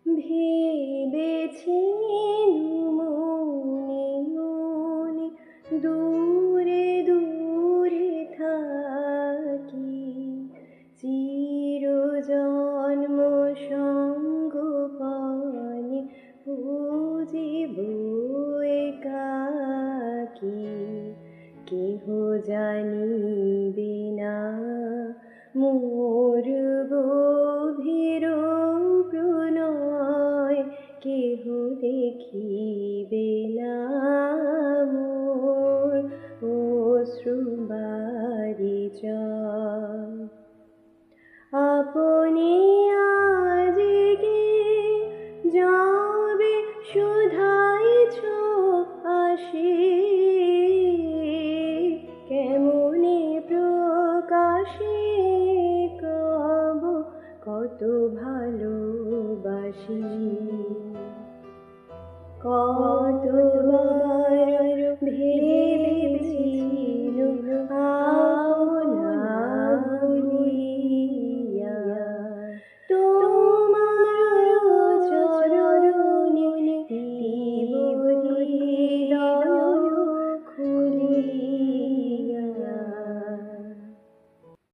ভেবেছি মনে মনে দূরে দূরে থাকি, চিরজন্ম সঙ্গপানে বুঝিব একাকী। কেহ জানিবে না মোর গভীর প্রণয়, কেহ দেখিবে না মোর অশ্রুবারিচয়। আপনি আজকে যাবে শুধাইছ আসি, কেমনে প্রকাশে কব কত ভালোবাসি। কতবার